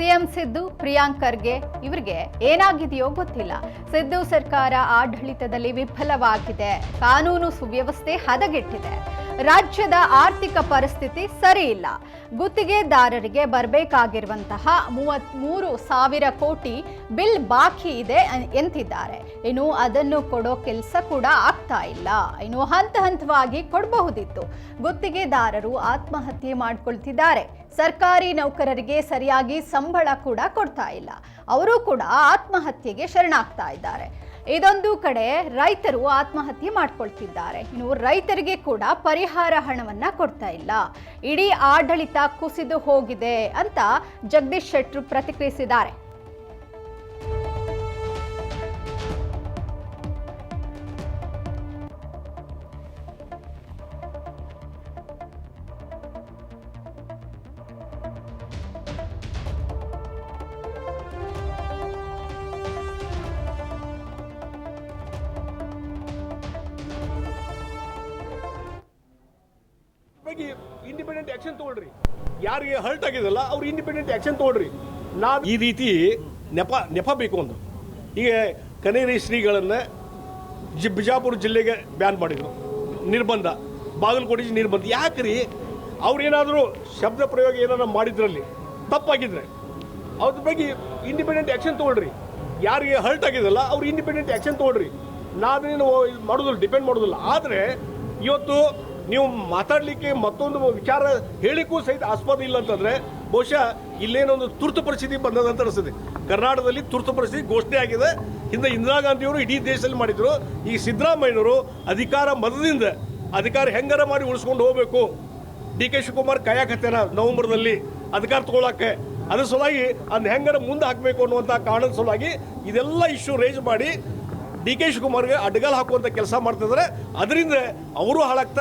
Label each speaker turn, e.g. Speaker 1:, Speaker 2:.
Speaker 1: CM Siddu Priyank Kharge ಇವರಿಗೆ ಏನಾಗಿದೆಯೋ ಗೊತ್ತಿಲ್ಲ. ಸಿದ್ದು ಸರ್ಕಾರ ಆಡಳಿತದಲ್ಲಿ ವಿಫಲವಾಗಿದೆ, ಕಾನೂನು ಸುವ್ಯವಸ್ಥೆ ಹದಗೆಟ್ಟಿದೆ, ರಾಜ್ಯದ ಆರ್ಥಿಕ ಪರಿಸ್ಥಿತಿ ಸರಿ ಇಲ್ಲ, ಗುತ್ತಿಗೆದಾರರಿಗೆ ಬರಬೇಕಾಗಿರುವಂತಹ 33,000 ಕೋಟಿ ಬಿಲ್ ಬಾಕಿ ಇದೆ ಎಂತಿದ್ದಾರೆ. ಇನ್ನು ಅದನ್ನು ಕೊಡೋ ಕೆಲಸ ಕೂಡ ಆಗ್ತಾ ಇಲ್ಲ. ಇನ್ನು ಹಂತವಾಗಿ ಕೊಡಬಹುದಿತ್ತು. ಗುತ್ತಿಗೆದಾರರು ಆತ್ಮಹತ್ಯೆ ಮಾಡ್ಕೊಳ್ತಿದ್ದಾರೆ. ಸರ್ಕಾರಿ ನೌಕರರಿಗೆ ಸರಿಯಾಗಿ ಸಂಬಳ ಕೂಡ ಕೊಡ್ತಾ ಇಲ್ಲ. ಅವರು ಕೂಡ ಆತ್ಮಹತ್ಯೆಗೆ ಶರಣಾಗ್ತಾ ಇದ್ದಾರೆ. ಇದೊಂದು ಕಡೆ ರೈತರು ಆತ್ಮಹತ್ಯೆ ಮಾಡ್ಕೊಳ್ತಿದ್ದಾರೆ. ಇನ್ನು ರೈತರಿಗೆ ಕೂಡ ಪರಿಹಾರ ಹಣವನ್ನ ಕೊಡ್ತಾ ಇಲ್ಲ. ಇಡೀ ಆಡಳಿತ ಕುಸಿದು ಹೋಗಿದೆ ಅಂತ ಜಗದೀಶ್ ಶೆಟ್ಟರ್ ಪ್ರತಿಕ್ರಿಯಿಸಿದ್ದಾರೆ.
Speaker 2: ಇಂಡಿಪೆಂಡೆಂಟ್ ಆಕ್ಷನ್ ತಗೊಳ್ರಿ. ಯಾರಿಗೆ ಹರ್ಟ್ ಆಗಿದಲ್ಲ ಅವ್ರು ಇಂಡಿಪೆಂಡೆಂಟ್ ಆಕ್ಷನ್ ತಗೊಳ್ರಿ. ನಾವು ಈ ರೀತಿ ನೆಪ ಬೇಕು. ಒಂದು ಈಗ ಕನೇರಿ ಶ್ರೀಗಳನ್ನ ಬಿಜಾಪುರ ಜಿಲ್ಲೆಗೆ ಬ್ಯಾನ್ ಮಾಡಿದ್ರು, ನಿರ್ಬಂಧ. ಬಾಗಲಕೋಟೆ ನಿರ್ಬಂಧ. ಯಾಕ್ರಿ? ಅವ್ರೇನಾದರೂ ಶಬ್ದ ಪ್ರಯೋಗ ಏನಾದ್ರು ಮಾಡಿದ್ರಲ್ಲಿ ತಪ್ಪಾಗಿದ್ರೆ ಅದ್ರ ಬಗ್ಗೆ ಇಂಡಿಪೆಂಡೆಂಟ್ ಆಕ್ಷನ್ ತಗೊಳ್ರಿ. ಯಾರಿಗೆ ಹರ್ಟ್ ಆಗಿದಲ್ಲ ಅವ್ರು ಇಂಡಿಪೆಂಡೆಂಟ್ ಆಕ್ಷನ್ ತಗೊಳ್ರಿ. ನಾವೇನು ಮಾಡೋದಿಲ್ಲ, ಡಿಪೆಂಡ್ ಮಾಡೋದಿಲ್ಲ. ಆದರೆ ಇವತ್ತು ನೀವು ಮಾತಾಡಲಿಕ್ಕೆ ಮತ್ತೊಂದು ವಿಚಾರ ಹೇಳಿಕೂ ಸಹಿತ ಆಸ್ಪದ ಇಲ್ಲ ಅಂತಂದರೆ ಬಹುಶಃ ಇಲ್ಲೇನೊಂದು ತುರ್ತು ಪರಿಸ್ಥಿತಿ ಬಂದದಂತ ಅನಿಸ್ತದೆ. ಕರ್ನಾಟಕದಲ್ಲಿ ತುರ್ತು ಪರಿಸ್ಥಿತಿ ಘೋಷಣೆ ಆಗಿದೆ. ಹಿಂದೆ ಇಂದಿರಾ ಗಾಂಧಿಯವರು ಇಡೀ ದೇಶದಲ್ಲಿ ಮಾಡಿದ್ರು. ಈ ಸಿದ್ದರಾಮಯ್ಯನವರು ಅಧಿಕಾರ ಮದದಿಂದ ಅಧಿಕಾರ ಹೆಂಗಾರ ಮಾಡಿ ಉಳಿಸ್ಕೊಂಡು ಹೋಗಬೇಕು. ಡಿ.ಕೆ. ಶಿವಕುಮಾರ್ ಕಾಯಕತ್ತೇನ ನವೆಂಬರ್ದಲ್ಲಿ ಅಧಿಕಾರ ತಗೊಳಕ್ಕೆ. ಅದ್ರ ಸಲುವಾಗಿ ಅದನ್ನ ಹೆಂಗಾರ ಮುಂದೆ ಹಾಕಬೇಕು ಅನ್ನುವಂಥ ಕಾರಣದ ಸಲುವಾಗಿ ಇದೆಲ್ಲ ಇಶ್ಯೂ ರೇಜ್ ಮಾಡಿ ಡಿ.ಕೆ. ಶಿವಕುಮಾರ್ಗೆ ಅಡ್ಡಗಾಲ ಹಾಕುವಂಥ ಕೆಲಸ ಮಾಡ್ತಿದ್ದಾರೆ. ಅದರಿಂದ ಅವರು ಹಾಳಾಗ್ತಾರೆ.